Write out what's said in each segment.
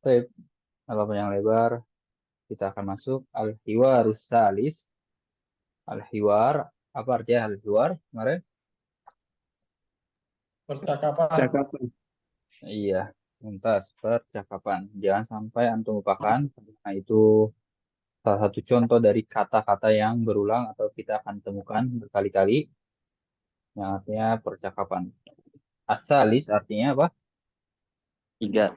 Baik, apa panjang lebar, kita akan masuk al-hiwarus salis. Al-hiwar, apa artinya al-hiwar kemarin? Percakapan. Cakapan. Iya, tuntas percakapan. Jangan sampai antum lupakan, karena itu salah satu contoh dari kata-kata yang berulang atau kita akan temukan berkali-kali, yang artinya percakapan. Asalis artinya apa? Tiga.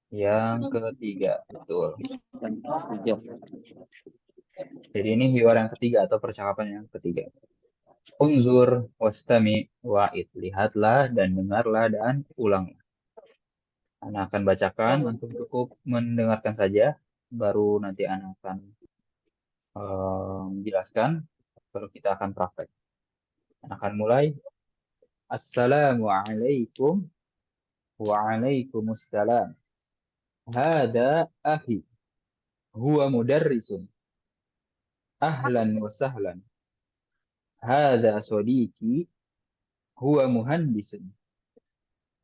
Yang ketiga, betul. Tiga. Jadi ini hiwar yang ketiga atau percakapan yang ketiga. Unzur wastami wa'id. Lihatlah dan dengarlah dan ulanglah. Anak akan bacakan, untuk cukup mendengarkan saja, baru nanti anak akan menjelaskan, baru kita akan praktek. Anak akan mulai. Assalamualaikum waalaikumsalam. Hada akhi. Huwa mudarrisun. Ahlan wa sahlan. Hada sodiki. Huwa muhandisun.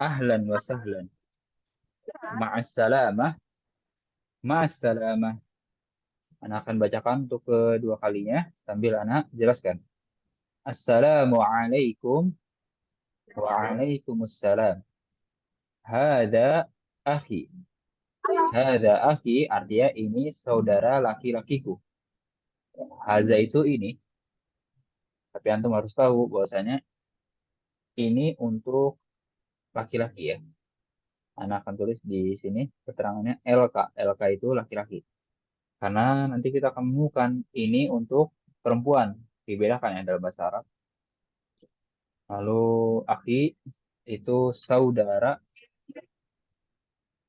Ahlan wa sahlan. Ma'assalamah. Ma'assalamah. Anak akan bacakan untuk kedua kalinya sambil anak jelaskan. Assalamualaikum waalaikumsalam. Hada akhi. Hada akhi artinya ini saudara laki-lakiku. Haza itu ini. Tapi antum harus tahu bahwasanya ini untuk laki-laki ya. Anak akan tulis di sini keterangannya LK. LK itu laki-laki. Karena nanti kita akan menemukan ini untuk perempuan. Dibedakan ya dalam bahasa Arab. Lalu akhi itu saudara.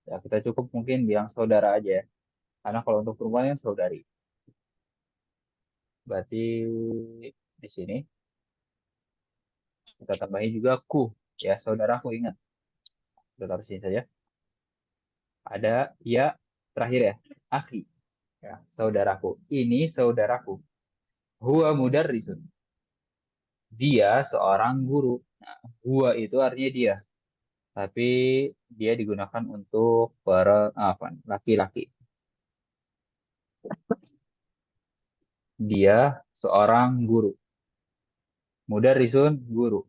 Ya, kita cukup mungkin bilang saudara aja ya. Karena kalau untuk perempuan yang saudari. Berarti di sini kita tambahin juga ku. Ya, saudaraku ingat. Kita taruh sini saja. Ada ya terakhir ya. Akhi. Ya, saudaraku. Ini saudaraku. Huwa mudarrisun. Dia seorang guru. Nah, huwa itu artinya dia. Tapi dia digunakan untuk para apa? Laki-laki. Dia seorang guru. Mudarrisun guru.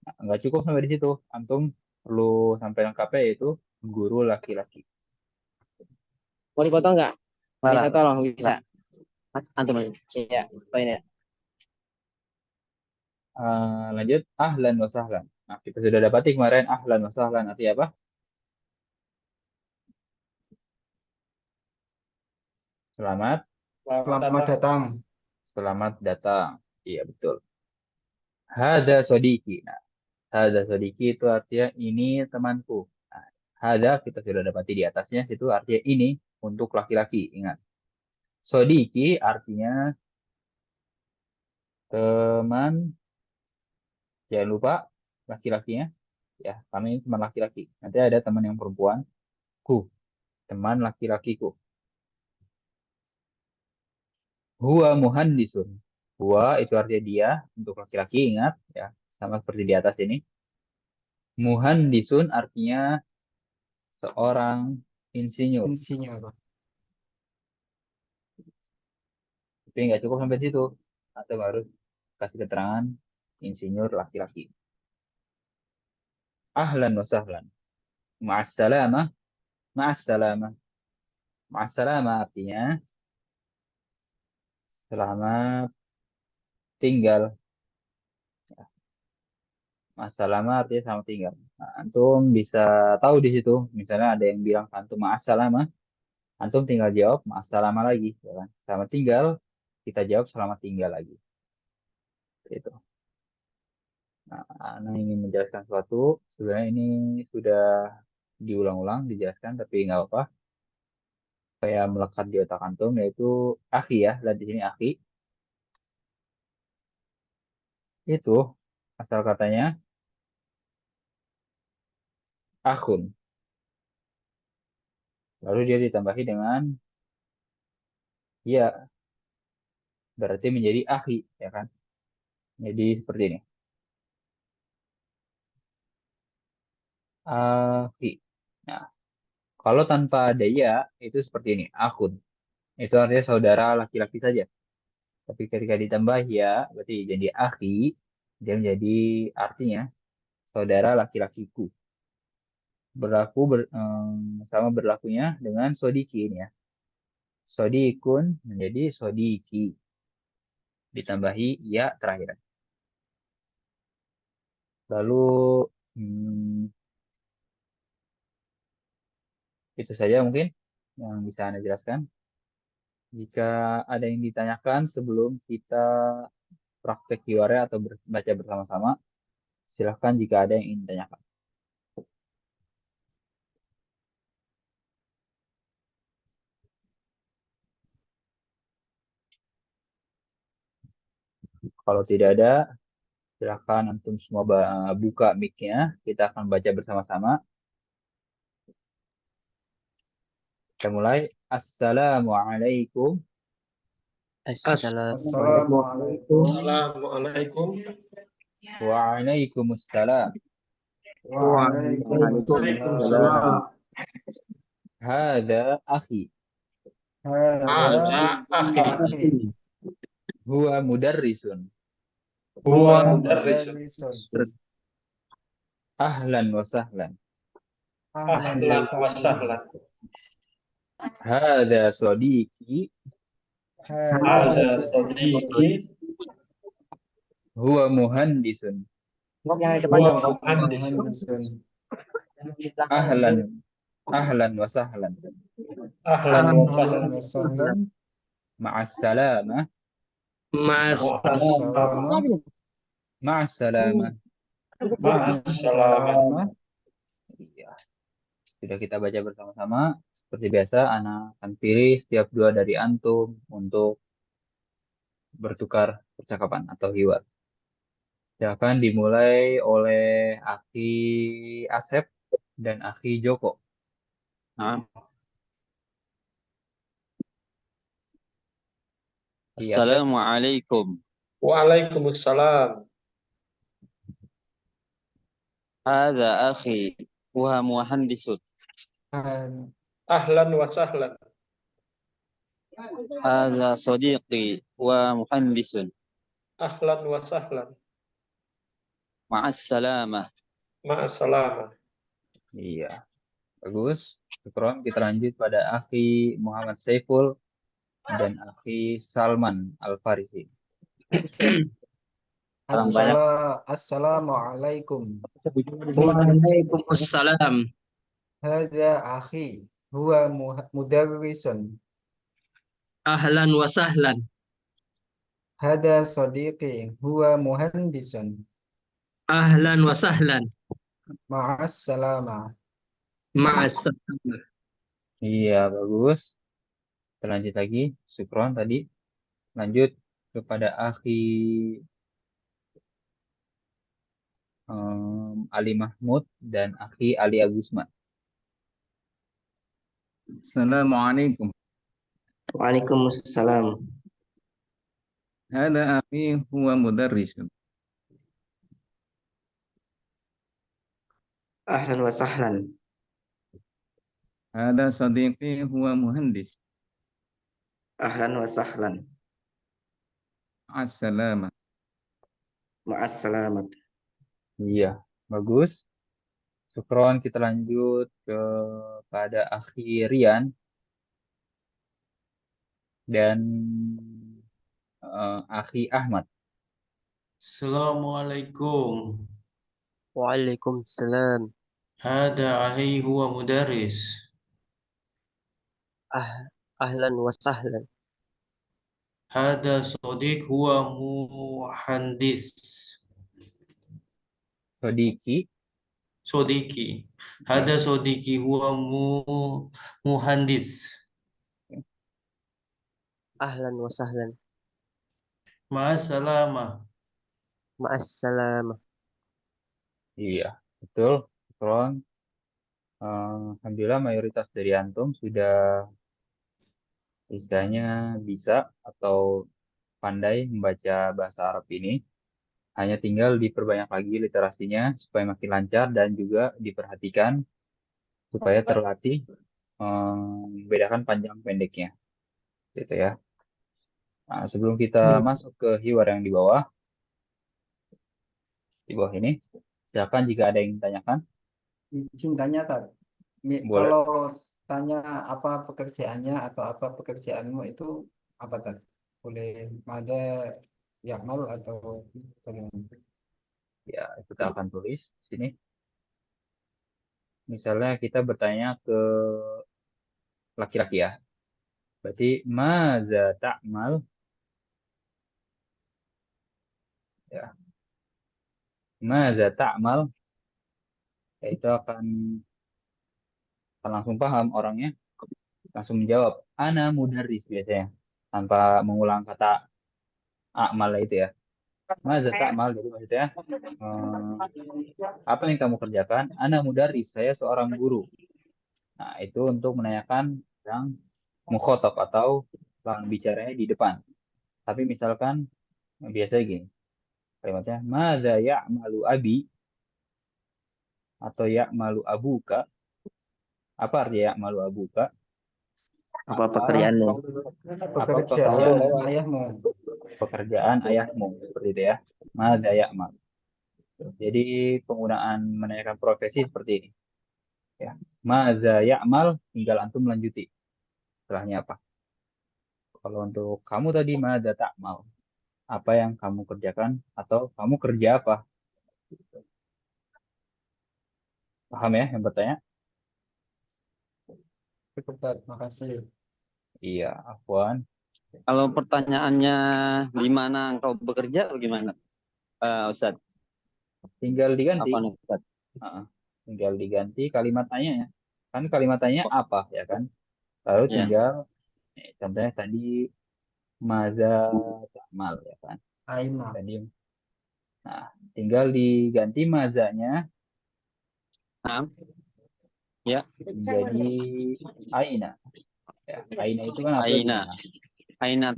Nah, nggak cukup sampai di situ. Antum perlu sampai lengkapnya yaitu guru laki-laki. Mau dipotong nggak? Mana? Bisa tolong, bisa. Antum aja. Iya, poin ya. Lanjut, ahlan wa sahlan. Nah, kita sudah dapati kemarin ahlan wa sahlan artinya apa? Selamat, Selamat datang. selamat datang. Iya, betul. Hada sodiki. Nah, hada sodiki itu artinya ini temanku. Nah, hada kita sudah dapati di atasnya, itu artinya ini untuk laki-laki. Ingat. Sodiki artinya teman, jangan lupa laki-lakinya. Ya, kami ini teman laki-laki. Nanti ada teman yang perempuan, ku, teman laki-lakiku. Huwa muhandisun. Huwa itu artinya dia untuk laki-laki, ingat ya, sama seperti di atas ini. Muhandisun artinya seorang insinyur. Insinyur. Tapi nggak cukup sampai situ. Atau harus kasih keterangan insinyur laki-laki. Ahlan wa sahlan. Ma'assalamah. Ma'assalamah. Ma'assalamah artinya selamat tinggal. Ma'assalamah artinya selamat tinggal. Nah, antum bisa tahu di situ. Misalnya ada yang bilang antum ma'assalamah. Antum tinggal jawab ma'assalamah lagi. Ya kan? Selamat tinggal. Kita jawab selamat tinggal lagi. Itu. Nah, Ana ingin menjelaskan sesuatu. Sebenarnya ini sudah diulang-ulang, dijelaskan, tapi nggak apa-apa. Kayak melekat di otak antum, yaitu akhi ya. Lihat di sini akhi. Itu asal katanya akhun. Lalu dia ditambahi dengan ya, berarti menjadi akhi, ya kan? Jadi seperti ini. Akhi. Nah, kalau tanpa ada ya, itu seperti ini. Akhun. Itu artinya saudara laki-laki saja. Tapi ketika ditambah ya, berarti jadi akhi, dia menjadi artinya saudara laki-lakiku. Sama berlakunya dengan sodiki ini ya. Sodikun menjadi sodiki. Ditambahi ya terakhir. Lalu hmm, itu saja mungkin yang bisa Anda jelaskan. Jika ada yang ditanyakan sebelum kita praktek QR atau baca bersama-sama, silahkan jika ada yang ingin ditanyakan. Kalau tidak ada, silahkan antum semua buka mic-nya. Kita akan baca bersama-sama. Kita mulai. Assalamualaikum Assalamualaikum Assalamualaikum Waalaikumsalam. Waalaikumsalam. Hada akhi. Hadza akhi Huwa mudarrisun. huwa mudarrisun Ahlan wa sahlan. ahlan wa sahlan Hada sadiqi. hadza sadiqi Huwa muhandisun. Ngok yang di depan huwa dong. muhandisun Yang di belakang. Ahlan. Ahlan wa sahlan. ahlan wa sahlan Ma'assalamah. ma'assalamah Ma'assalamah. ma'assalamah. Iya. Sudah kita baca bersama-sama. Seperti biasa, Ana akan pilih setiap dua dari antum untuk bertukar percakapan atau hiwar. Silakan dimulai oleh Aki Asep dan Aki Joko. Nah, Iya, Asep. Assalamualaikum. Waalaikumsalam. Hadza akhi wa muhandisun. Ahlan wa sahlan Hadza sadiqi wa muhandisun. ahlan wa sahlan Ma'assalamah. ma'assalamah. Iya, bagus. Syukron. Kita lanjut pada Aki Muhammad Saiful dan Aki Salman Al-Farisi. Salam banyak. Assalamualaikum. Waalaikumsalam. Hada akhi. Huwa mudarrisun. Ahlan wa sahlan. Hada sadiqi. Huwa muhandisun. Ahlan wa sahlan. Ma'assalamah. Ma'assalam. Iya, bagus. Kita lanjut lagi. Syukron tadi. Lanjut kepada Aki Ali Mahmud dan Aki Ali Agusman. Assalamualaikum. Waalaikumsalam. Hada akhi huwa mudarris. Ahlan wa sahlan. Hada sadiqi huwa muhandis. Ahlan wa sahlan. Assalamah. Ma'assalamat. Iya, bagus. Syukron, kita lanjut kepada Aki Rian dan Aki Ahmad. Assalamualaikum. Waalaikumsalam. Hada akhi huwa mudarris. Ahlan wa sahlan. Hada sadiq huwa muhandis. Sodiki. Sodiki. Hada sodiki huwa muhandis. Ahlan wa sahlan. Ma'assalamah. Ma'assalamah. Iya, betul. Syukron. Alhamdulillah mayoritas dari antum sudah istilahnya bisa atau pandai membaca bahasa Arab ini. Hanya tinggal diperbanyak lagi literasinya supaya makin lancar dan juga diperhatikan supaya terlatih membedakan panjang pendeknya, gitu ya. Nah, sebelum kita masuk ke hiwar yang di bawah ini, silakan jika ada yang ditanyakan, Izin tanya, Tat. boleh. Kalau tanya apa pekerjaannya atau apa pekerjaanmu itu apa, Tat? Boleh ada yakmal atau bagaimana? Ya, kita akan tulis di sini. Misalnya kita bertanya ke laki-laki ya. Berarti maza ta'mal, ya. Maza ta'mal, ya itu akan langsung paham orangnya, langsung menjawab ana mudarris biasanya tanpa mengulang kata amal itu ya. Maza ta'mal, jadi maksudnya apa yang kamu kerjakan? Ana mudarris, saya seorang guru. Nah, itu untuk menanyakan yang mukhotob atau lawan bicaranya di depan. Tapi misalkan biasanya gini, kalimatnya maza ya'malu abi atau ya'malu abuka. Apa artinya ya'malu abuka? Apa Apa pekerjaanmu? apa Pekerjaan ayahmu. pekerjaan ayahmu seperti itu ya. Maza ya'mal. Jadi penggunaan menanyakan profesi seperti ini. Ya. Maza ya'mal, tinggal antum melanjuti. Setelahnya apa? Kalau untuk kamu tadi maza ta'mal, apa yang kamu kerjakan atau kamu kerja apa? Paham ya yang bertanya? Cukup, Tat. Makasih. Iya, Afwan. Kalau pertanyaannya di mana engkau bekerja, bagaimana, Ustaz? Tinggal diganti. Apa nih, Ustaz? Tinggal diganti kalimat tanya ya. Kan kalimat tanya apa ya kan? Lalu Ya. tinggal contohnya tadi maza ta'mal ya kan? Aina. Tadi. Nah, tinggal diganti mazanya Nah, ya, menjadi aina. Ya, aina itu kan apa? Di Aina. mana? Aina.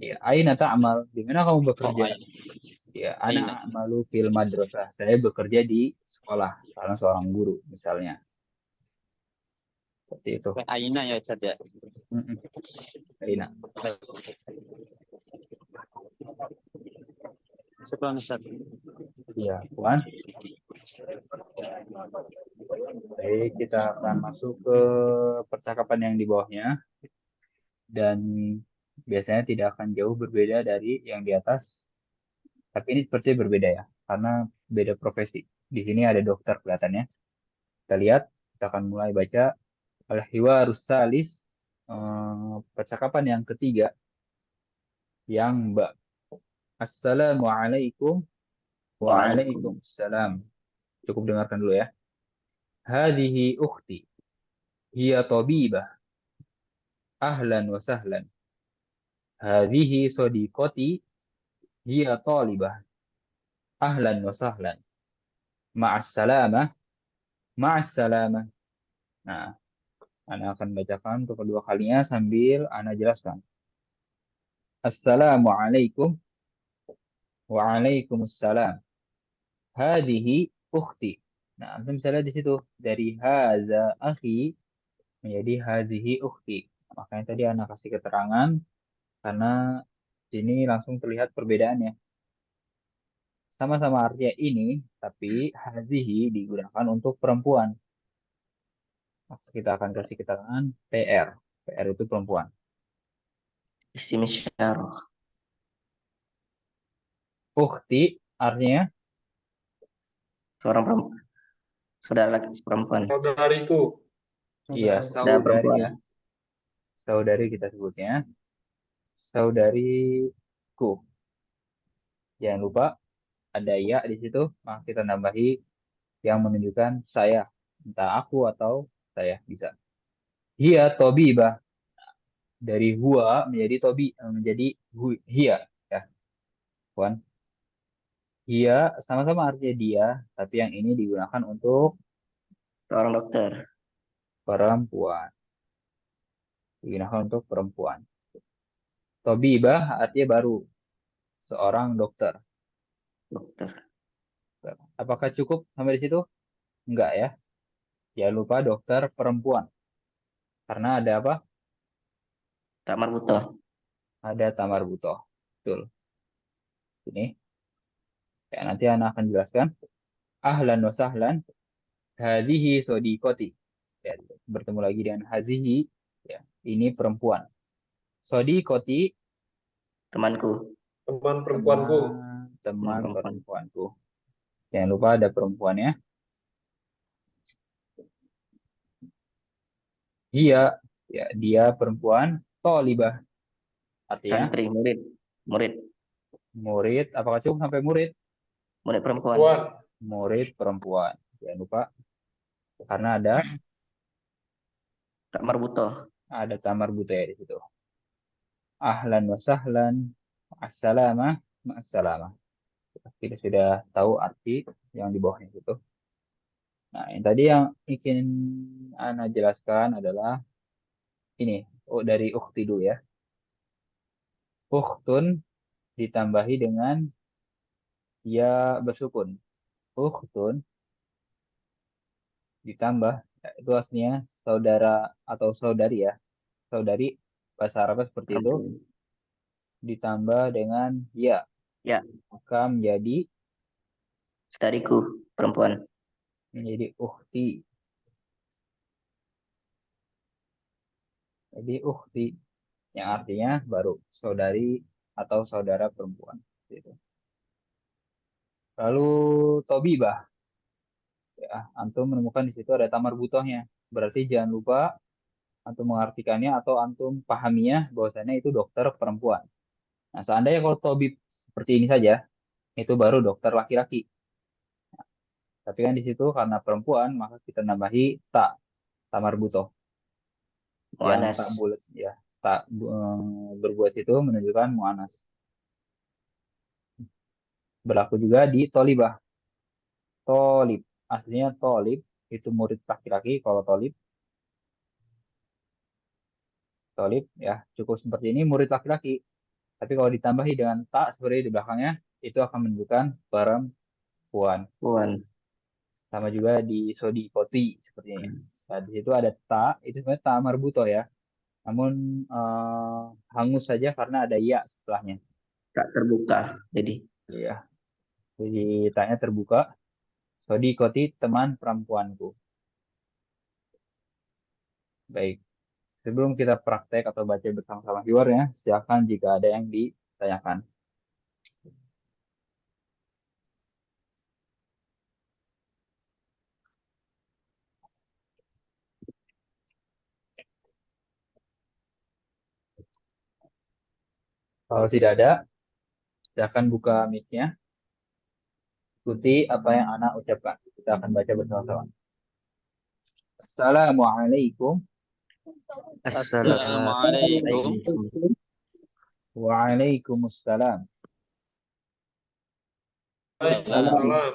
Ya, aina ta'mal. Di mana kamu Oh, bekerja? Aina. Ya, Aina. ana a'malu fil madrasah. Saya bekerja di sekolah karena seorang guru misalnya. Seperti itu. Aina ya, Ustaz ya. Mm-mm. Aina. Syukran, Ustaz. Iya, Puan. Baik, kita akan masuk ke percakapan yang di bawahnya. Dan biasanya tidak akan jauh berbeda dari yang di atas. Tapi ini seperti berbeda ya, karena beda profesi. Di sini ada dokter kelihatannya. Kita lihat, kita akan mulai baca Al-Hiwarus Salis, percakapan yang ketiga, yang Mbak. Assalamualaikum. Waalaikumsalam. Cukup dengarkan dulu ya. Hadihi ukhti. Hiya tabibah. Ahlan wa sahlan. Hadihi sadiqati. Hiya talibah. Ahlan wa sahlan. Ma'assalamah. Ma'assalamah. Nah, Ana akan bacakan untuk kedua kalinya sambil Ana jelaskan. Assalamualaikum. Waalaikumsalam. Hadihi ukhti. Nah, antum bisa lihat di situ. Dari haza akhi menjadi hazihi ukhti. Makanya tadi Ana kasih keterangan karena sini langsung terlihat perbedaannya. Sama-sama artinya ini, tapi hazihi digunakan untuk perempuan. Maka kita akan kasih keterangan PR. PR itu perempuan. Isim isyarah. Ukhti artinya Seorang perempuan. Saudara laki perempuan. Saudariku. iya Saudara saudari perempuan. ya. Saudari kita sebutnya. Saudariku. Jangan lupa ada ya di situ. Maka kita nambahi yang menunjukkan saya. Entah aku atau saya bisa. Hia tobibah. Dari huwa menjadi tobi menjadi hia ya. Puan. Hia sama-sama artinya dia, tapi yang ini digunakan untuk Seorang dokter. perempuan. Digunakan untuk perempuan. Tobibah artinya baru. Seorang dokter. Dokter. Apakah cukup sampai di situ? Enggak ya. Jangan lupa dokter perempuan. Karena ada apa? Tak marbutoh. Ada tamar butoh. Betul. Ini. Ya, nanti Ana akan jelaskan. Ahlan wa sahlan. Hadhihi sodikoti. Ya, bertemu lagi dengan hazihi. Ya, ini perempuan. Sodikoti. Temanku. Teman perempuanku. Teman Perempuan. perempuanku. Jangan lupa ada perempuannya. Dia, ya, dia perempuan. Tolibah. Artinya Santri, murid. Murid. murid. Apakah cukup sampai murid? Murid perempuan. Perempuan. Murid perempuan. Jangan lupa. Karena ada Tak marbutoh. tamar buta di situ. Ahlan wa sahlan. Assalamah. Ma'assalamah. Kita sudah tahu arti yang di bawahnya itu. Nah, yang tadi yang ingin Ana jelaskan adalah ini. Oh, dari ukhti dulu ya. Ukhtun ditambahi dengan ya bersukun. Ukhtun ditambah, ya, itu aslinya saudara atau saudari ya. Saudari, bahasa Arabnya seperti itu. Perempuan. Ditambah dengan ya. Ya. Maka Saudariku. Perempuan. menjadi ukhti. Jadi ukhti yang artinya baru saudari atau saudara perempuan. Gitu. Lalu tobibah. Ya, antum menemukan di situ ada tamar butohnya. Berarti jangan lupa antum mengartikannya atau antum pahaminya bahwasannya itu dokter perempuan. Nah, seandainya kalau tobib seperti ini saja, itu baru dokter laki-laki. Tapi kan di situ karena perempuan, maka kita nambahi tamar butoh. Yang Mu'anas. tak bulat, ya, tak berbuat itu menunjukkan mu'anas. Berlaku juga di tolibah. Tolib, aslinya tolib, itu murid laki-laki. Kalau tolib, ya cukup seperti ini, murid laki-laki. Tapi kalau ditambahi dengan tak seperti di belakangnya, itu akan menunjukkan perempuan. Puan. Sama juga di sodikoti seperti ini. Nah, di situ ada tak, itu sebenarnya tak marbuto ya. Namun hangus saja karena ada ya setelahnya. Tak terbuka. Jadi. Iya. Jadi taknya terbuka. Sodikoti teman perempuanku. Baik. Sebelum kita praktek atau baca bersama-sama di luar ya, silakan jika ada yang ditanyakan. Kalau tidak ada, silakan buka mic-nya. Ikuti apa yang Ana ucapkan. Kita akan baca bersama-sama. Assalamualaikum. Assalamualaikum. Waalaikumsalam. Waalaikumsalam.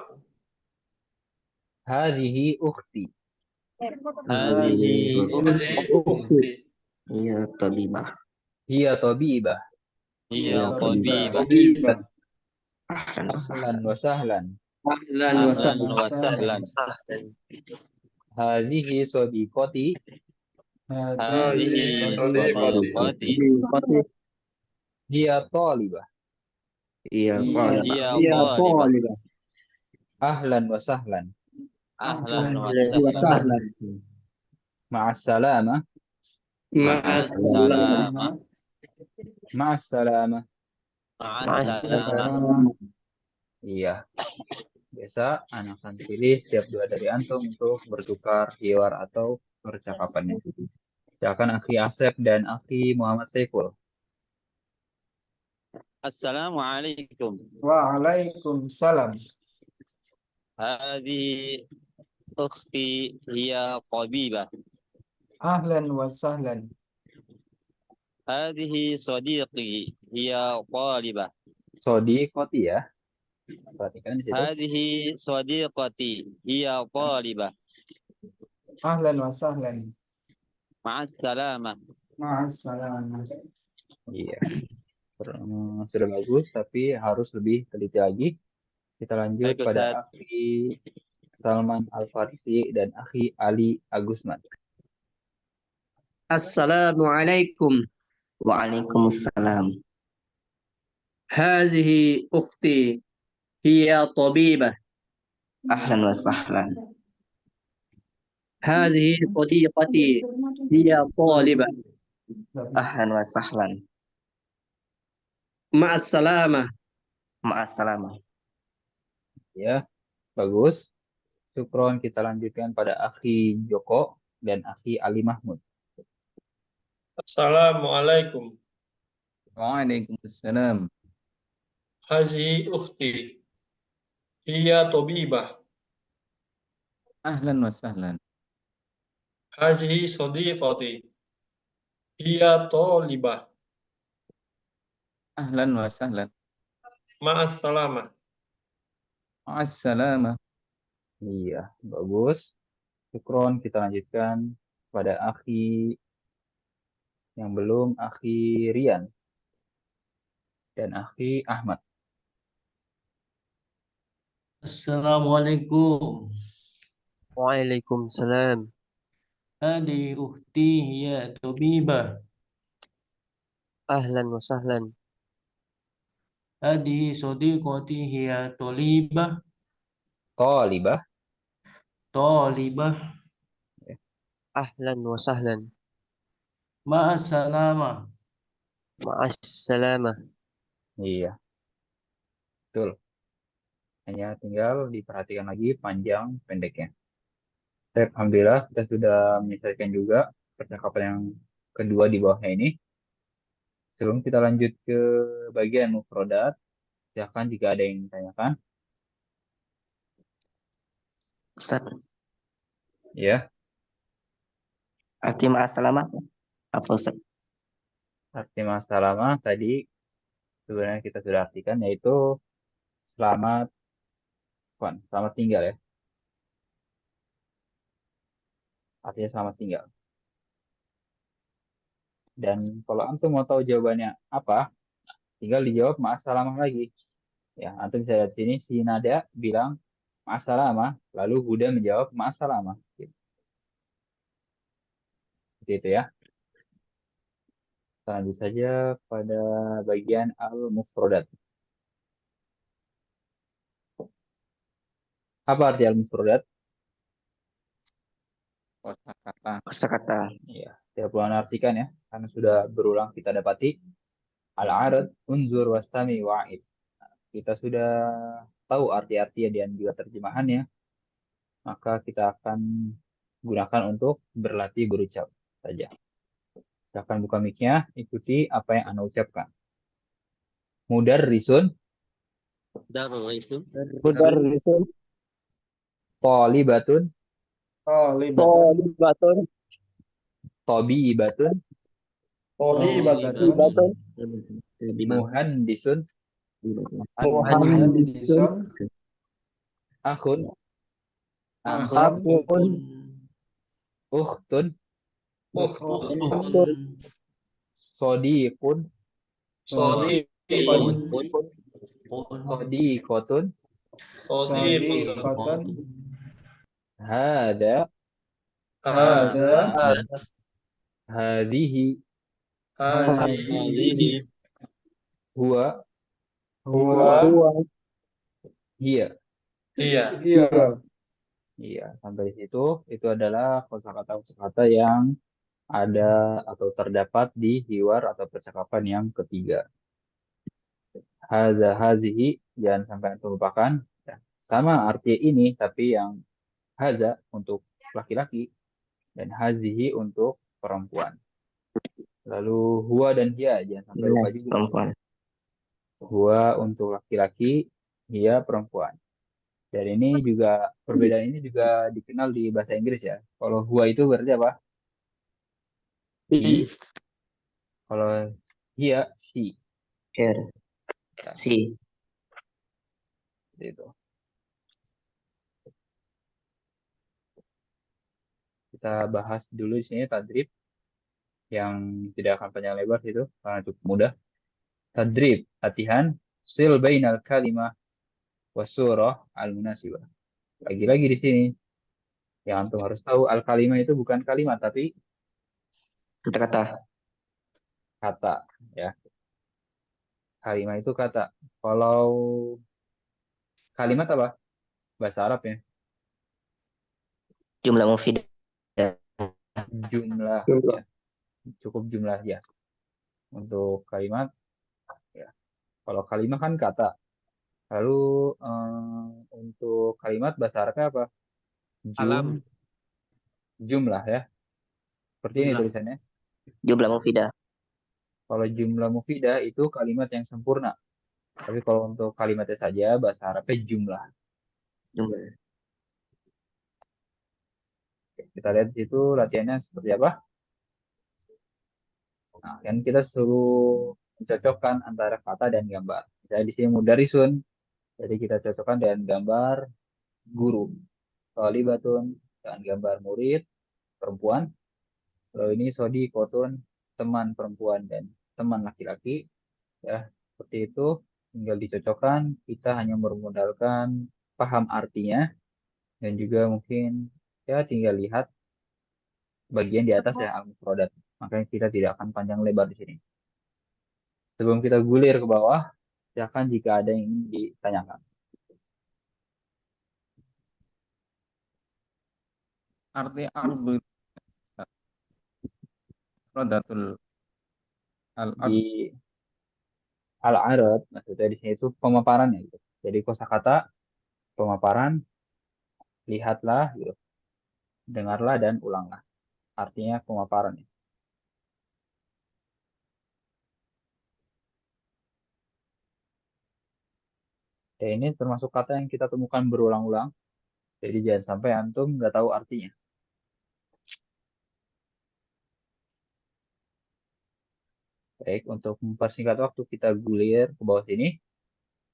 Hadhihi ukhti. Hadhihi Ukhti. Iya, tabibah. Hiya tabibah. hiya tabibah. Tabibah. Ahlan wa Ahlan sahlan. wa sahlan. Ahlan wa Ahlan sahlan. wa sahlan. Hadhihi sadiqati. Hadhihi sadiqati. Hiya talibah. Iya, talibah. Hiya Iya, talibah. talibah. Ahlan wa sahlan. Ahlan wa Wa sahlan. sahlan. Ma'assalama. Ma'assalam. Ma'assalama. Ma'assalam. Iya. Biasa anak akan pilih setiap dua dari antum untuk bertukar hiwar atau percakapannya. Silakan Akhi Asep dan Akhi Muhammad Saiful. Assalamualaikum. Waalaikumsalam. Hadhihi ukhti hiya tabibah. Ahlan wa sahlan. Hadhihi sadiqi hiya talibah. Sodiqoti ya. Perhatikan di situ. Hadhihi sadiqati hiya talibah. Ahlan wa sahlan. Ma'assalamah. Ma'assalam. Iya. Sudah bagus, tapi harus lebih teliti lagi. Kita lanjut Baik, pada Ustaz. Akhi Salman Al-Farisi dan akhi Ali Agusman. Assalamualaikum. Waalaikumsalam. هذه أختي هي طبيبة. Ahlan wa sahlan. هذه صديقتي هي طالبة. Ahlan wa sahlan. مع السلامة. Ma'assalamah. Ya, bagus. Syukron, kita lanjutkan pada akhi Joko dan akhi Ali Mahmud. Assalamualaikum. Waalaikumsalam. Hazihi ukhti. Hiya tabibah. Ahlan wa sahlan. Hazihi sadiqati. Hiya talibah. Ahlan wa sahlan. Ma'assalamah. Assalamah. Iya, bagus. Syukron, kita lanjutkan pada akhi yang belum, akhi Rian dan akhi Ahmad. Assalamualaikum. Waalaikumsalam. Hadi ukhti hiya tabibah. Ahlan wa sahlan. Hadi sadiqati hiya talibah. Talibah. Talibah. Ahlan wa sahlan. Ma'assalamah. Ma'assalamah. Iya, betul. Hanya tinggal diperhatikan lagi panjang pendeknya. Baik, alhamdulillah kita sudah menyelesaikan juga percakapan yang kedua di bawahnya ini. Sebelum kita lanjut ke bagian mufrodat, silakan jika ada yang ditanyakan. Ustaz, Ya, arti ma'assalamah apa Ustaz? arti masalah tadi sebenarnya kita sudah artikan, yaitu selamat, selamat tinggal ya. Artinya selamat tinggal. Dan kalau antum mau tahu jawabannya apa, tinggal dijawab ma'assalamah lagi. Ya, antum bisa lihat sini si Nada bilang ma'assalamah, lalu Huda menjawab ma'assalamah. Gitu. Seperti itu ya. Kita lanjut saja pada bagian al-mufrodat. Apa arti al-mufrodat? Kosakata. Kosakata. Iya, tidak perlu artikan ya, karena sudah berulang kita dapati al-arad, unzur, wastami, wa'id. Kita sudah tahu arti-arti dan juga terjemahannya, maka kita akan gunakan untuk berlatih berucap saja. Silakan buka mic-nya, ikuti apa yang Anda ucapkan. Mudarrisun, Darrisun. Mudarrisun. thalibatun, Talibatun. tabibatun, Talibatun. muhandisun, Muhammadun. akhun, Akhun. ukhtun, Ukhtun. sodiqun, Sadiqun. sodiqotun, Sadiqun. hada, Hadza. hadihi, Hazihi. huwa, Huwa. hiya. Iya. Iya, sampai situ itu adalah kosakata-kosakata yang ada atau terdapat di hiwar atau percakapan yang ketiga. Haza, hazihi, jangan sampai antum lupakan. Ya, sama arti ini, tapi yang haza untuk laki-laki dan hazihi untuk perempuan. Lalu huwa dan hiya, jangan sampai lupa Yes, juga. perempuan. Huwa untuk laki-laki, hiya perempuan. Dan ini juga, perbedaan ini juga dikenal di bahasa Inggris ya. Kalau huwa itu berarti apa? He. Kalau hiya, she. Here. Ya, Si. seperti itu. Kita bahas dulu di sini tadrib yang tidak akan panjang lebar itu karena cukup mudah. Tadrib, latihan, sil bainal kalimah wa surah al-munasibah. Lagi-lagi di sini yang antum harus tahu al-kalimah itu bukan kalimat tapi Kata-kata. kata ya. Kalimah itu kata. Kalau kalimat apa? Bahasa Arab ya. Jumlah mufidah. Jumlah Jumlah. ya. Cukup jumlah ya. Untuk kalimat ya. Kalau kalimat kan kata. Lalu untuk kalimat bahasa Arabnya apa? Alam. Jumlah ya. Seperti ini Jumlah. tulisannya. Jumlah mufidah. Kalau jumlah mufidah itu kalimat yang sempurna. Tapi kalau untuk kalimatnya saja bahasa Arabnya jumlah. Jumlah. Kita lihat di situ latihannya seperti apa. Nah, kan kita suruh mencocokkan antara kata dan gambar. Saya di sini mudarisun, jadi kita cocokkan dengan gambar guru. Thalibatun dengan gambar murid perempuan. Kalau ini sodi kotun teman perempuan dan teman laki-laki. Ya, seperti itu. Tinggal dicocokkan. Kita hanya bermodalkan paham artinya dan juga mungkin ya tinggal lihat bagian di atas ya al-mufradat. Makanya kita tidak akan panjang lebar di sini. Sebelum kita gulir ke bawah, silakan jika ada yang ingin ditanyakan. Arti ardu rodatul al-ard. Di al-arad, maksudnya di sini itu pemaparan ya gitu. Jadi kosakata pemaparan, lihatlah, gitu. Dengarlah dan ulanglah. Artinya pemaparan ya. Ya, ini termasuk kata yang kita temukan berulang-ulang. Jadi jangan sampai antum nggak tahu artinya. Baik, untuk mempersingkat waktu kita gulir ke bawah sini.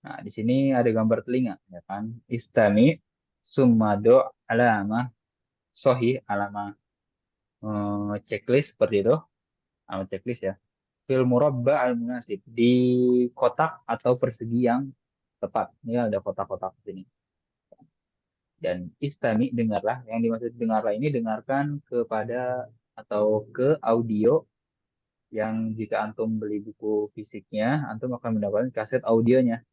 Nah, di sini ada gambar telinga, ya kan? Istami sumado alama sohi alama checklist seperti itu. Alama checklist ya. Fil murabba al munasib di kotak atau persegi yang tepat. Ini ada kotak-kotak di sini. Dan istami dengarlah. Yang dimaksud dengarlah ini dengarkan kepada atau ke audio yang jika antum beli buku fisiknya, antum akan mendapatkan kaset audionya.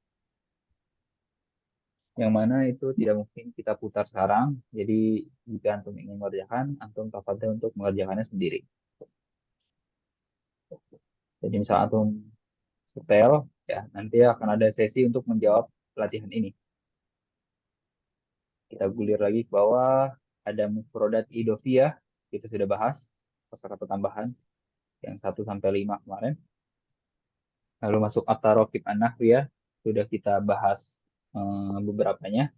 Yang mana itu tidak mungkin kita putar sekarang. Jadi jika antum ingin mengerjakan, antum tafadhol untuk mengerjakannya sendiri. Jadi misal antum setel, ya nanti akan ada sesi untuk menjawab latihan ini. Kita gulir lagi ke bawah, ada mufrodat idofiyah, kita sudah bahas kosakata tambahan yang 1 sampai 5 kemarin. Lalu masuk at-tarokib an-nahwiyah, sudah kita bahas beberapanya.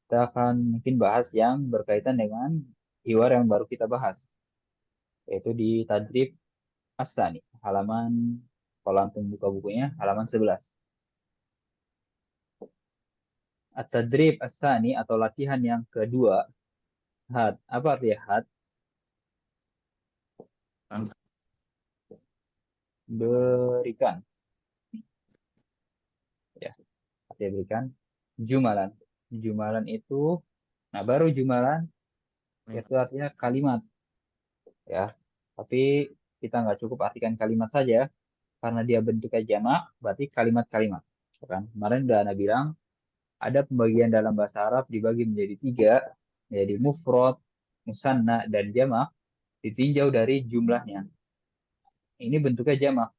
Kita akan mungkin bahas yang berkaitan dengan hiwar yang baru kita bahas, yaitu di Tadrib As-Sani, halaman, kalau antum buka bukunya, halaman 11. At-Tadrib As-Sani atau latihan yang kedua, had. Apa artinya had? Berikan. Ya, artinya berikan. Jumalan. Jumalan itu, nah baru jumalan, itu artinya kalimat. Ya, tapi kita nggak cukup artikan kalimat saja, karena dia bentuknya jamak, berarti kalimat-kalimat. Kan? Kemarin udah Anda bilang, ada pembagian dalam bahasa Arab dibagi menjadi 3, menjadi mufrad, musanna, dan jamak, ditinjau dari jumlahnya. Ini bentuknya jamak.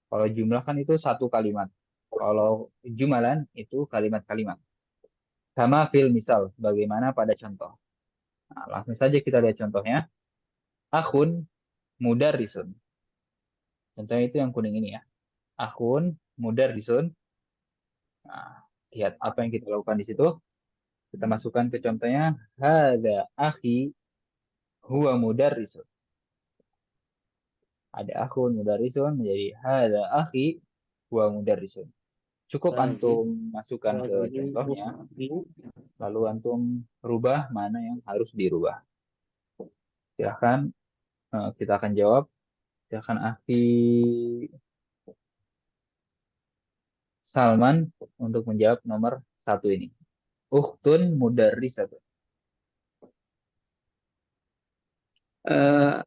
Kalau jumlah kan itu satu kalimat. Kalau jumalan itu kalimat-kalimat. Sama fil misal, bagaimana pada contoh. Nah, langsung saja kita lihat contohnya. Akhun mudarrisun. Contohnya itu yang kuning ini ya. Akhun mudarrisun. Nah, lihat apa yang kita lakukan di situ. Kita masukkan ke contohnya. Hada akhi huwa mudarrisun. Ada akhun mudarrisun menjadi hada akhi huwa mudarrisun. Cukup antum masukkan ke contohnya, lalu antum rubah mana yang harus dirubah. Silahkan kita akan jawab. Silahkan Akhi Salman untuk menjawab nomor satu ini. Ukhtun mudarrisatun.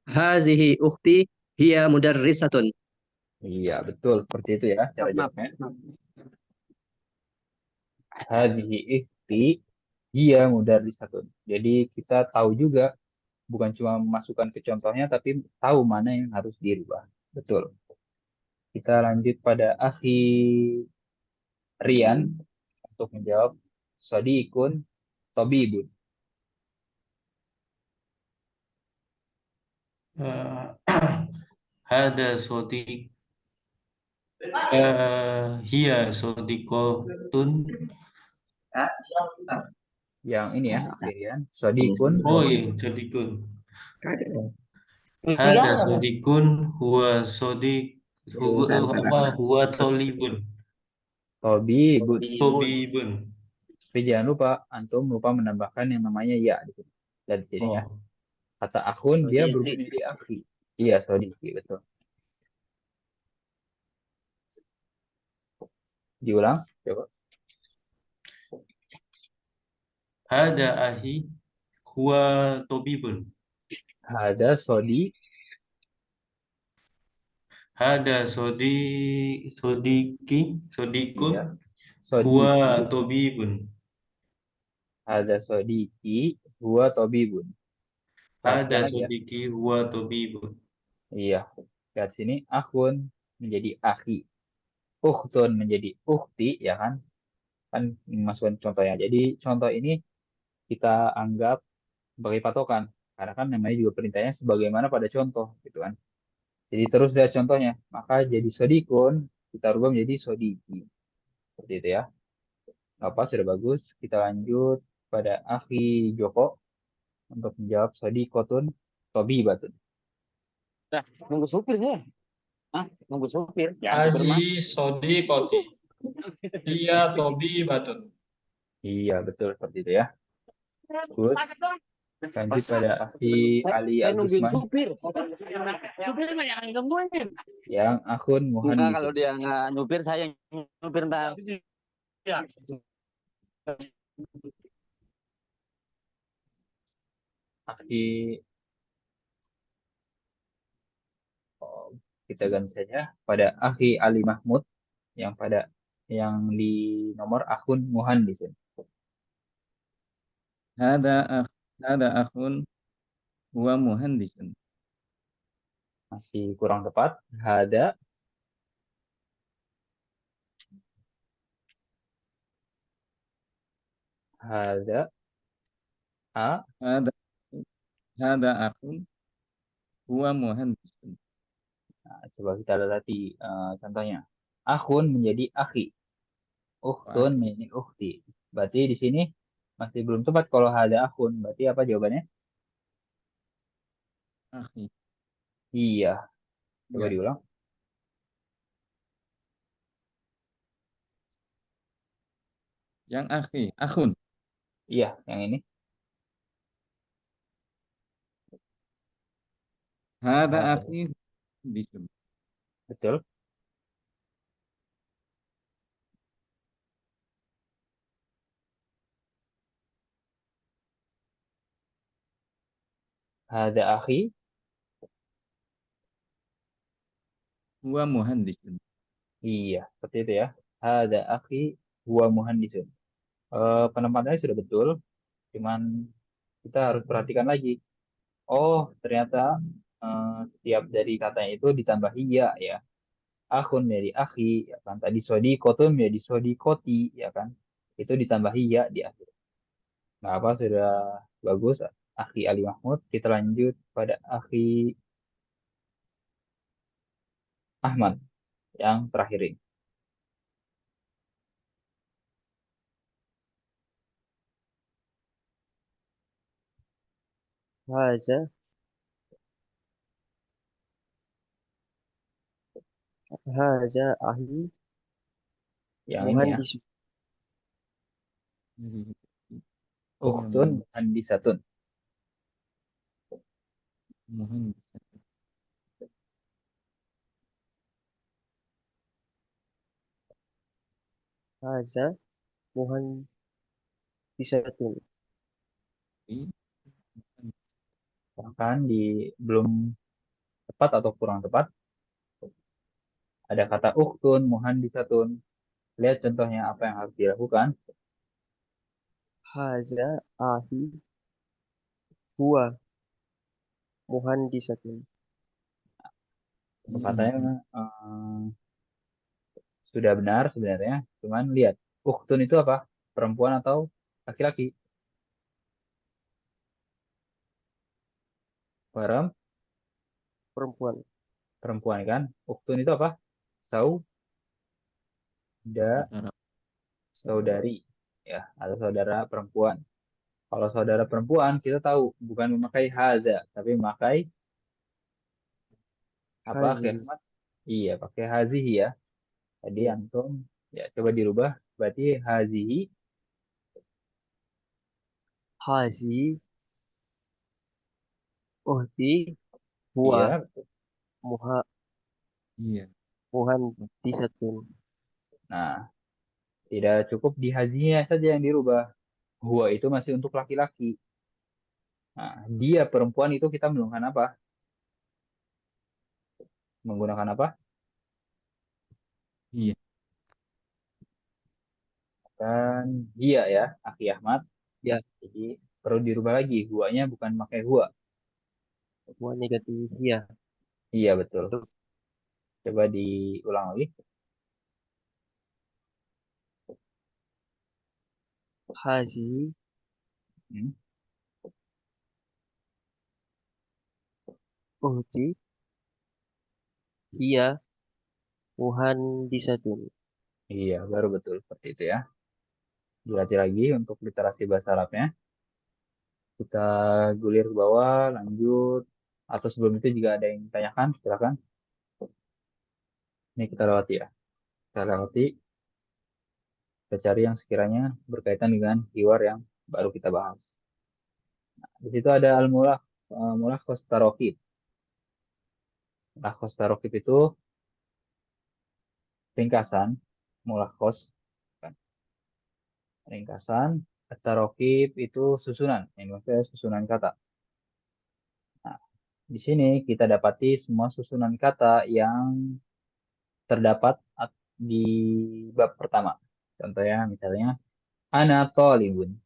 Hazihi ukhti hiya mudarrisatun. Iya, betul. Seperti itu ya cara Maaf, jawabnya. maaf. Hadhihi ikhti hiya mudarrisatun. Jadi kita tahu juga bukan cuma memasukkan ke contohnya tapi tahu mana yang harus dirubah. Betul. Kita lanjut pada akhi Rian untuk menjawab sadiqun tabibun. Hada sodik. Hiya sodikotun. Yang ini ya, akhi Rian, Yes. sadiqun Oh iya, sodikun. Iya, Hada sodikun. Huwa sodik. Huwa tolibun. tabibun. Tobibun. Tapi jangan lupa antum lupa menambahkan yang namanya ya di sini. Dan di sini ya. Oh. Kata akhun dia berubah menjadi akhi. Iya, sodiki, betul. Diulang, coba. Hada ahi. Huwa tobibun. Ada sodi, Hada sodikun. iya, Huwa sodiki. tobibun. Ada sodiki, huwa tobibun. Hada Perhatikan lagi ya. sodiki huwa tobibun. Iya, lihat sini. Akhun menjadi akhi. Ukhtun menjadi ukhti, ya kan? Kan masukkan contohnya. Jadi contoh ini kita anggap sebagai patokan. Karena kan namanya juga perintahnya sebagaimana pada contoh, gitu kan. Jadi terus lihat contohnya. Maka jadi sodikun, kita rubah menjadi sodiki. Seperti itu ya. Apa, sudah bagus. Kita lanjut pada akhi Joko untuk menjawab sodikotun, tobibatun. Nah, nunggu supir saya. Hah? Nunggu supir. Ya, supir mah. Hazi sodiqoti. Hiya tabibatun. Iya, betul seperti itu ya. Terus lanjut pada akhi Ali Saya nungguin Al-Gusman supir. Supir mah jangan gangguin. yang akun Enggak, muhandis. kalau dia nggak nyupir, saya yang nyupir ntar. Ya. Akhi, oh, kita ganti saja pada akhi Ali Mahmud yang di nomor akun muhandis. Hada akh, hada akhun huwa muhandisun. Masih kurang tepat. Hada a. Hada hada akhun huwa muhandisun. Nah, coba kita lihat contohnya. Akhun menjadi akhi, ukhtun Akhi, menjadi ukhti. Berarti di sini masih belum tepat kalau ada akhun. Berarti apa jawabannya? akhi. Iya. Coba Ya. diulang. Yang akhi, akhun. Iya, yang ini. Hada Hada. akhi disun. Betul. Hada akhi. Huwa muhandisun. Iya, seperti itu ya. Hada akhi huwa muhandisun. Penempatannya sudah betul. Cuman kita harus perhatikan lagi. Oh, ternyata setiap dari katanya itu ditambahi ya, ya. Akun dari akhi, ya kan. Tadi sodi kotun menjadi sodi koti, ya kan. Itu ditambahi ya di akhir. Nah, apa sudah bagus, akhi Ali Mahmud. Kita lanjut pada akhi Ahmad yang terakhir ini. Haza. Haza ahli Yang ini ya. muhandis. Ukhtun handisatun. Muhandisun. Haza muhandisatun. Bahkan di belum tepat atau kurang tepat, ada kata uktun, muhandisatun. Lihat contohnya apa yang harus dilakukan. Haza ahi huwa muhandisatun. Katanya sudah benar sebenarnya, cuman lihat uktun itu apa? Perempuan atau laki-laki? Perempuan. Perempuan kan? Uktun itu apa? Saudara, Saudara. saudari, ya, atau saudara perempuan. Kalau saudara perempuan kita tahu bukan memakai haza, tapi memakai apa? Hazi. Mas? Iya, pakai hazihi ya. Tadi Ya. antum ya coba dirubah, berarti hazihi. Hazi uhti huwa Iya. muha Iya. muhandisatun. Nah, tidak cukup di hazinya saja yang dirubah. Huwa itu masih untuk laki-laki. Nah, dia perempuan itu kita menggunakan apa? Menggunakan apa? Iya. Kan dia ya, Aki Ahmad. Ya, Jadi perlu dirubah lagi. Huanya bukan pakai huwa. huwa negatif ya. Iya betul. Untuk Coba diulang lagi. hazi Hmm. uhti hiya muhandisatun. Iya, baru betul seperti itu ya. Dilatih lagi untuk literasi bahasa Arabnya. Kita gulir ke bawah, lanjut. Atau sebelum itu jika ada yang ditanyakan, silakan. Ini kita lewati ya. Kita lewati, kita cari yang sekiranya berkaitan dengan keyword yang baru kita bahas. Di situ ada al-mulah, mulakhos tarokib. Mulakhos tarokib itu ringkasan, mulakhos, kan? Ringkasan, tarokib itu susunan, ini maksudnya susunan kata. Nah, di sini kita dapati semua susunan kata yang terdapat di bab pertama. Contohnya misalnya ana tolibun.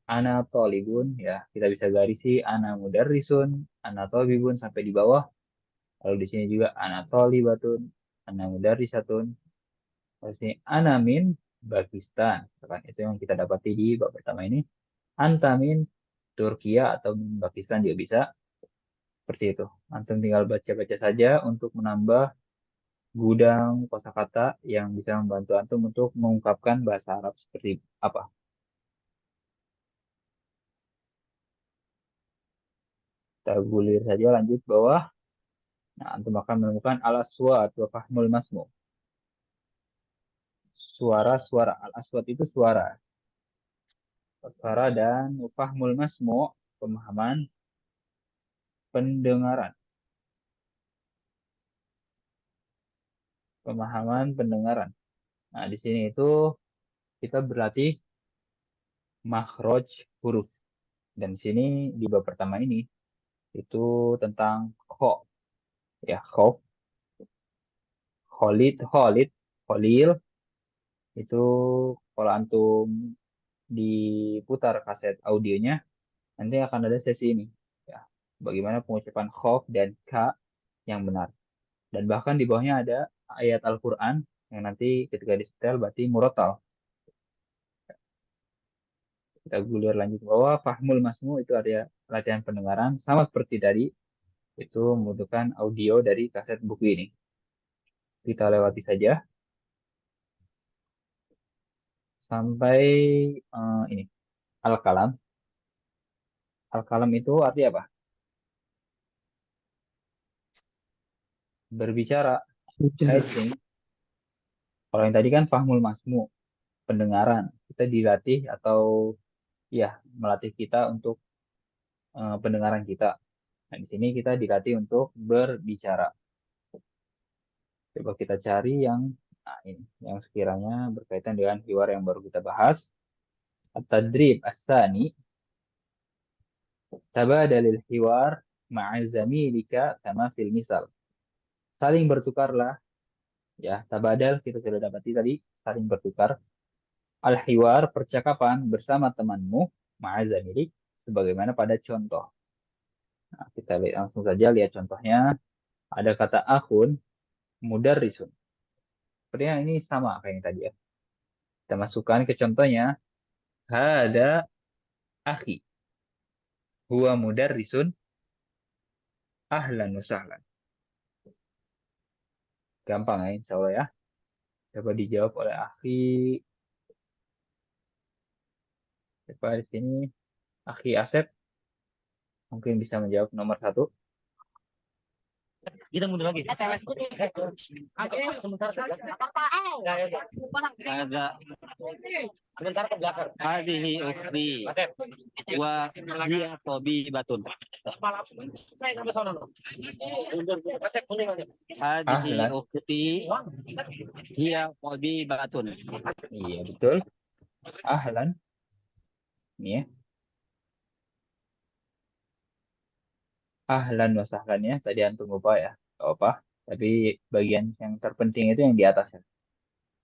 Ana tolibun ya kita bisa garisi ana mudarrisun, ana tolibun sampai di bawah. Lalu di sini juga ana tolibatun, ana mudarrisatun. Terus sini ana min Pakistan. Kan itu yang kita dapati di bab pertama ini. Anta min Turkiya atau min Pakistan juga bisa seperti itu. Antum tinggal baca-baca saja untuk menambah gudang kosakata yang bisa membantu antum untuk mengungkapkan bahasa Arab seperti apa. Kita gulir saja lanjut bawah. Nah, antum akan menemukan al-aswat wa fahmul masmu. Suara-suara. Al-aswat itu suara. Suara dan fahmul masmu, pemahaman pendengaran. Pemahaman pendengaran. Nah, di sini itu kita berlatih makhraj huruf. Dan di sini di bab pertama ini itu tentang kho. Ya, kho. Khalid, Khalil, itu kalau antum diputar kaset audionya, nanti akan ada sesi ini. Ya, bagaimana pengucapan khof dan ka yang benar. Dan bahkan di bawahnya ada ayat Al-Quran yang nanti ketika disetel berarti murotal. Kita gulir lanjut ke bawah, fahmul masmu itu ada latihan pendengaran, sama seperti tadi, itu membutuhkan audio dari kaset buku ini. Kita lewati saja sampai ini. Al-kalam. Al-kalam itu artinya apa? Berbicara, typing. Kalau yang tadi kan fahmul masmu, pendengaran. Kita dilatih atau ya melatih kita untuk pendengaran kita. Nah, di sini kita dilatih untuk berbicara. Coba kita cari yang Nah, ini yang sekiranya berkaitan dengan hiwar yang baru kita bahas. At-tadrib as-sani tabadalil hiwar ma'a zamilika kama fil misal. Saling bertukarlah, ya, tabadal kita sudah dapati tadi, saling bertukar. Al-hiwar percakapan bersama temanmu ma'a zamilik sebagaimana pada contoh. Nah, kita lihat langsung saja, lihat contohnya. Ada kata akhun mudarrisun. Sepertinya ini sama kayak yang tadi ya. Kita masukkan ke contohnya. Hada akhi. Huwa mudarrisun. Ahlan wa sahlan. Gampang ya, insya Allah ya. Coba dijawab oleh akhi. Coba di sini. Akhi Asep. Mungkin bisa menjawab nomor 1. Kita mundur lagi. Sebentar ke belakang. Agak sebentar ke belakang. Hadihi ukhti wa hiya tabibatun. Saya sampai sono. Asep kuning aja. Hadihi Ahlan. ukhti hiya tabibatun. Iya, betul. Ahlan. Ini ya. Ahlan wa sahlan ya. Tadi antum lupa ya. Gak apa. Tapi bagian yang terpenting itu yang di atas ya.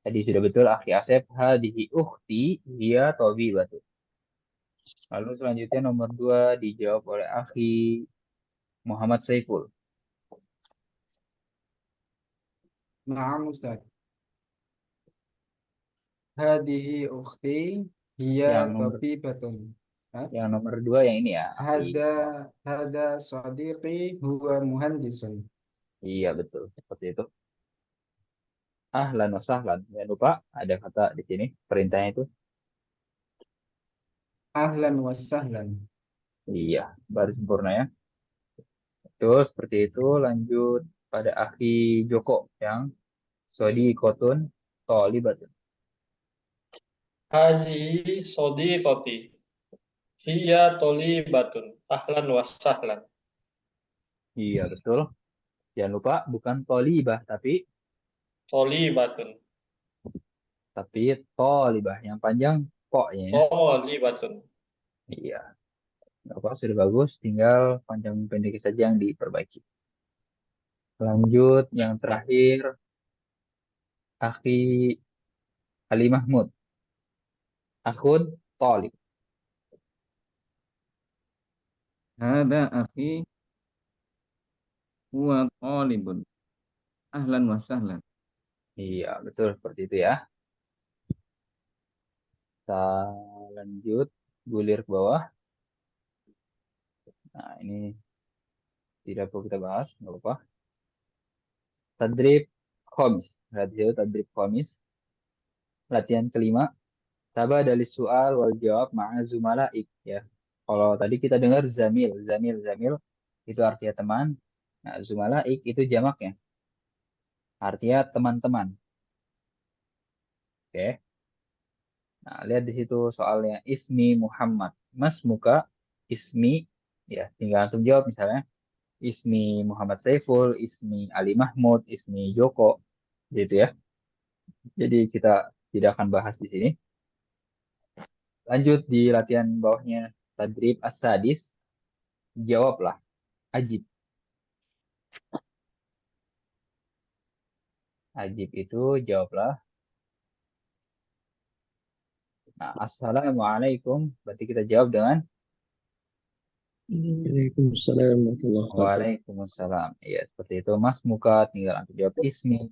Tadi sudah betul. Akhi Asep. Hadihi ukhti hiya tabibatun. Lalu selanjutnya nomor 2 dijawab oleh akhi Muhammad Saiful. Naam Ustaz. Hadihi ukhti hiya Yang nomor tabibatun. yang nomor 2 yang ini ya. Akhi. Hada sadiqi huwa muhandisun. Iya betul. Seperti itu. Ahlan wa sahlan. Jangan lupa ada kata di sini. Perintahnya itu. Ahlan wa sahlan. Iya. Baru sempurna ya. Terus seperti itu. Lanjut pada akhi Joko yang sodiqotun tholibatun. Hazihi sodiqoti. Hiya tolibatun. Ahlan wa sahlan. Iya betul. Jangan lupa bukan tolibah Tolibatun. tapi tolibah yang panjang poknya ya. Tolibatun. Iya. Nggak apa, sudah bagus. Tinggal panjang pendek saja yang diperbaiki. Lanjut yang terakhir akhi Ali Mahmud. Akhun tolib. Hada akhi huwa talibun. Ahlan wa sahlan. Iya betul seperti itu ya. Kita lanjut gulir ke bawah. Nah ini tidak perlu kita bahas, nggak apa-apa. Tadrib khomis. Berarti itu tadrib khomis. Latihan kelima. Tabadalis soal wal jawab ma'a zumalaik ya. Kalau tadi kita dengar zamil itu artinya teman. Nah, zumalaik itu jamaknya. Artinya teman-teman. Oke. Nah, lihat di situ soalnya ismi Muhammad. Mas muka ismi ya, tinggal langsung jawab misalnya ismi Muhammad Saiful, ismi Ali Mahmud, ismi Joko gitu ya. Jadi kita tidak akan bahas di sini. Lanjut di latihan bawahnya tadrib as-sadis. Jawablah. Ajib. Ajib itu jawablah. Nah, assalamualaikum. Berarti kita jawab dengan Waalaikumsalam warahmatullahi wabarakatuh. waalaikumsalam. Iya, seperti itu. Mas muka tinggal nanti jawab ismi.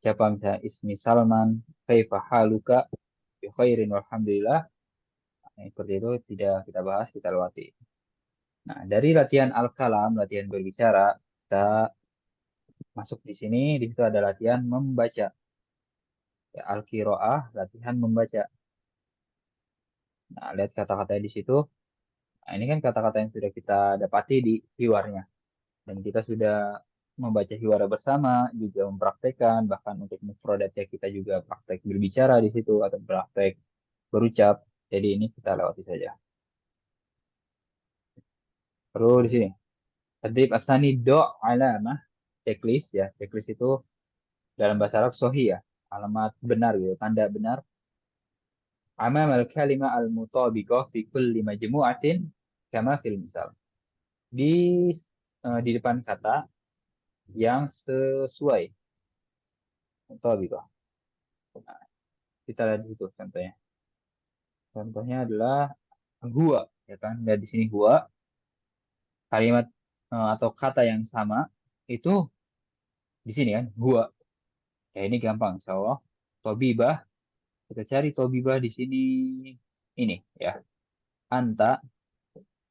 Siapa misalnya ismi Salman. Kaifa haluka. Bi khairin walhamdulillah. Nah, seperti itu tidak kita bahas, kita lewati. Nah, dari latihan al-kalam, latihan berbicara, kita masuk di sini. Di situ ada latihan membaca. Ya, al-qiraah, latihan membaca. Nah, lihat kata-katanya di situ. Nah, ini kan kata-kata yang sudah kita dapati di hiwarnya. Dan kita sudah membaca hiwara bersama, juga mempraktekkan, bahkan untuk mufradatnya kita juga praktek berbicara di situ atau praktek berucap. Jadi ini kita lewati saja. Perlu di sini. Tadrib asani do alamah checklist ya. Checklist itu dalam bahasa Arab sahih ya, alamat benar gitu, tanda benar. Amam al-kalima al-mutabiqah fi kulli majmu'atin kama fil misal. Di di depan kata yang sesuai. Mutabiqah. Nah, kita lihat di situ contohnya. Contohnya adalah huwa, ya kan? Dan di sini huwa kalimat atau kata yang sama itu di sini kan huwa. Ya ini gampang, insyaallah. Tobibah, kita cari tobibah di sini ini ya. Anta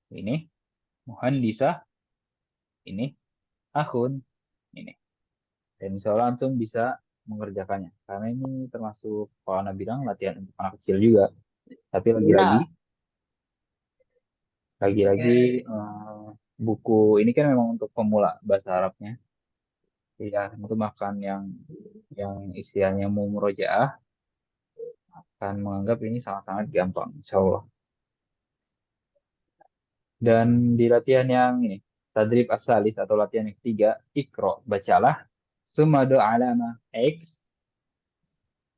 ini, muhandisah ini, akhun ini. Dan insyaallah antum bisa mengerjakannya. Karena ini termasuk kalau Anda bilang latihan untuk anak kecil juga. Tapi lagi-lagi buku ini kan memang untuk pemula bahasa Arabnya. Ya, itu makan yang istilahnya mau murojaah akan menganggap ini sangat-sangat gampang, insya Allah. Dan di latihan yang ini, tadrib asalis atau latihan yang ketiga, ikro, bacalah, sumado alama X,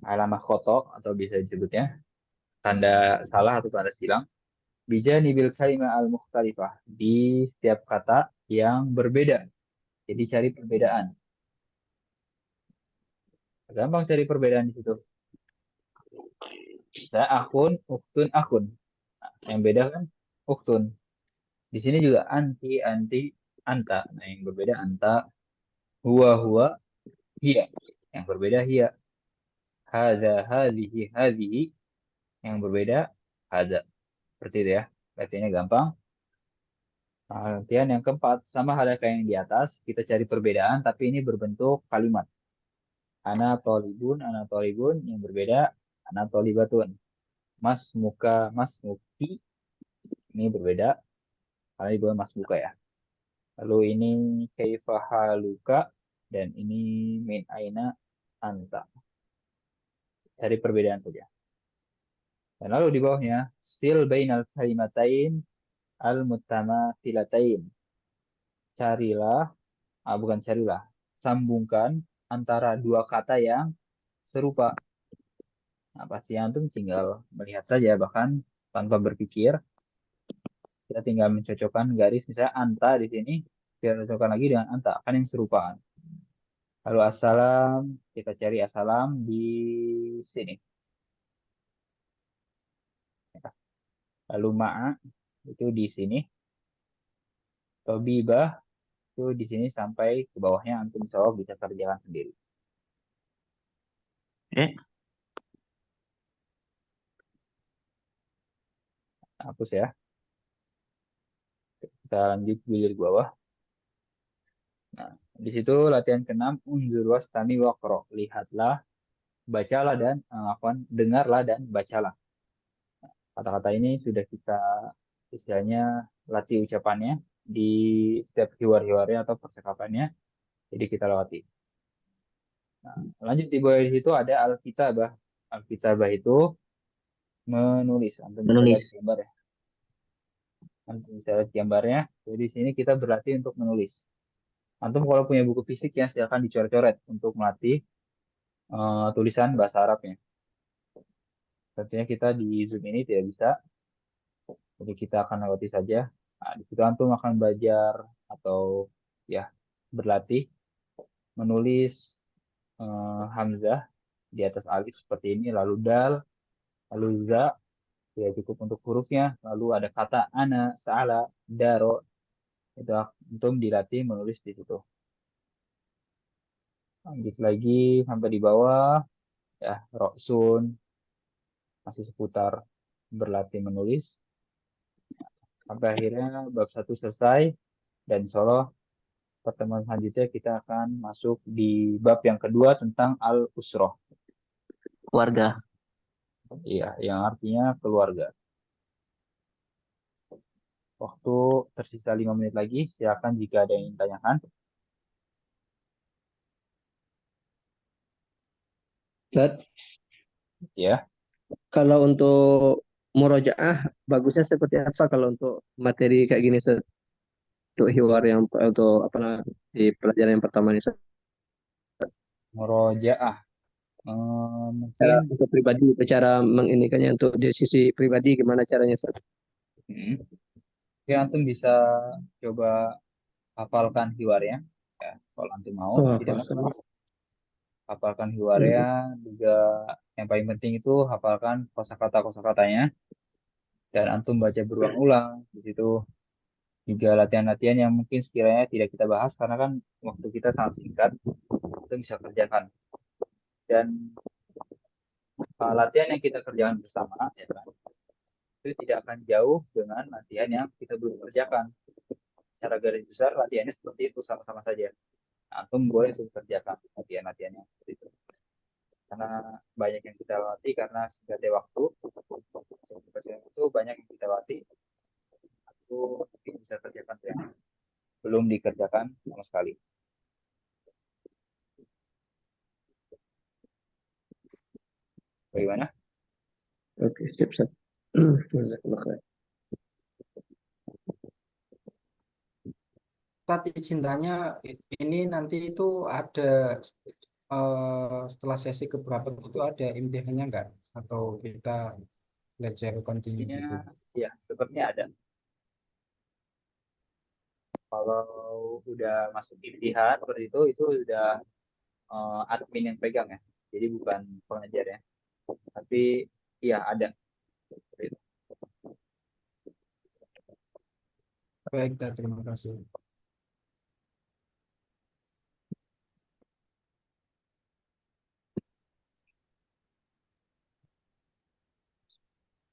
alama khoto, atau bisa disebutnya, tanda salah atau tanda silang, bijanibil kalimah al-mukhtalifah, di setiap kata yang berbeda. Jadi cari perbedaan. Gampang cari perbedaan di situ. Saya akun, uktun, akun. Nah, yang beda kan uktun. Di sini juga anti, anti, anta. Nah, yang berbeda anta, huwa, hiya. Yang berbeda hiya. Hada, hadihi, hadihi. Yang berbeda hada. Seperti itu ya. Latihannya gampang. Nah, latihan yang keempat, sama halnya kayak yang di atas. Kita cari perbedaan, tapi ini berbentuk kalimat. Ana tolibun. Yang berbeda, ana tolibatun. Mas muka, mas muki. Ini berbeda. Karena ini bukan mas muka ya. Lalu ini kaifahaluka dan ini min aina anta. Cari perbedaan saja. Dan lalu di bawahnya sil bainal kalimatain al mutamathilatain. Carilah, bukan carilah, sambungkan antara dua kata yang serupa. Nah, pasti antum tinggal melihat saja bahkan tanpa berpikir. Kita tinggal mencocokkan garis misalnya anta di sini, kita cocokkan lagi dengan anta, kan yang serupa. Lalu assalam, kita cari assalam di sini. Lalu ma'a, itu di sini. Tobibah, itu di sini sampai ke bawahnya, antum insya bisa kerjakan sendiri. Hapus ya. Kita lanjut di bawah. Nah, di situ latihan ke-6, unzur wastami waqra. Lihatlah, bacalah dan dengarlah dan bacalah. Kata-kata ini sudah kita istilahnya latih ucapannya di setiap hiwar-hiwarnya atau percakapannya. Jadi kita lewati. Nah, lanjut di bawah situ ada al-kitabah. Al-kitabah itu menulis. Antum bisa lihat gambar ya. Antum bisa lihat gambarnya. Jadi di sini kita berlatih untuk menulis. Antum kalau punya buku fisik ya silakan dicoret-coret untuk melatih tulisan bahasa Arabnya. Tentunya kita di Zoom ini tidak bisa. Jadi kita akan lewati saja. Nah, di situ antum akan belajar atau ya berlatih menulis hamzah di atas alif seperti ini, lalu dal, lalu za, ya cukup untuk hurufnya, lalu ada kata ana, sa'ala, daro, itu antum dilatih menulis di situ. Lanjut lagi sampai di bawah, ya roksun, masih seputar berlatih menulis. Sampai akhirnya bab 1 selesai, dan insya Allah pertemuan selanjutnya kita akan masuk di bab yang kedua tentang al-usroh. Keluarga. Iya, yang artinya keluarga. Waktu tersisa 5 menit lagi, silakan jika ada yang ingin tanyakan. Ustaz, Ya, kalau untuk murojaah bagusnya seperti apa kalau untuk materi kayak gini Ustaz? Untuk hiwar yang untuk apa namanya di pelajaran yang pertama ini Ustaz? Murojaah. Cara Mungkin untuk pribadi, itu cara menginikannya untuk di sisi pribadi gimana caranya, Ustaz? ya antum bisa coba hafalkan hiwarnya. Ya, kalau antum mau, Oh, tidak apa? masalah. Hafalkan hiwarnya, juga yang paling penting itu hafalkan kosakata-kosakatanya dan antum baca berulang-ulang. Di situ juga latihan-latihan yang mungkin sekiranya tidak kita bahas karena kan waktu kita sangat singkat, itu bisa kerjakan. Dan latihan yang kita kerjakan bersama, ya kan, itu tidak akan jauh dengan latihan yang kita belum kerjakan. Secara garis besar latihannya seperti itu, sama-sama saja. Nah, antum boleh tuh kerjakan latihan-latihannya seperti itu. Karena banyak yang kita latih karena singkatnya waktu. Itu banyak yang kita latih. Aku mungkin bisa kerjakan yang belum dikerjakan sama sekali. Bagaimana? Oke, siap, siap. Jazakallah khair. Tadi cintanya ini nanti itu ada setelah sesi keberapa itu ada imtihannya nggak? Atau kita belajar continue Intinya, gitu? ya, sepertinya ada. Kalau udah masuk imtihan seperti itu udah admin yang pegang ya. Jadi bukan pengajar ya. Tapi iya ada. Seperti itu. Baik, terima kasih.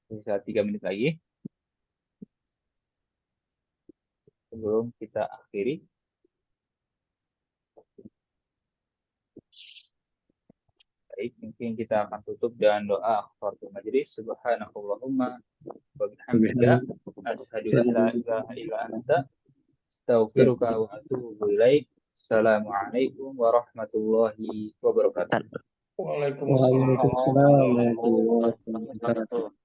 Bisa 3 menit lagi sebelum kita akhiri. Baik, mungkin kita akan tutup dengan doa kafaratul majelis. Subhanakallahumma wa bihamdika asyhadu an la ilaha illa anta astaghfiruka wa atubu ilaik. Assalamualaikum warahmatullahi wabarakatuh. Waalaikumsalam. Waalaikumsalam warahmatullahi wabarakatuh.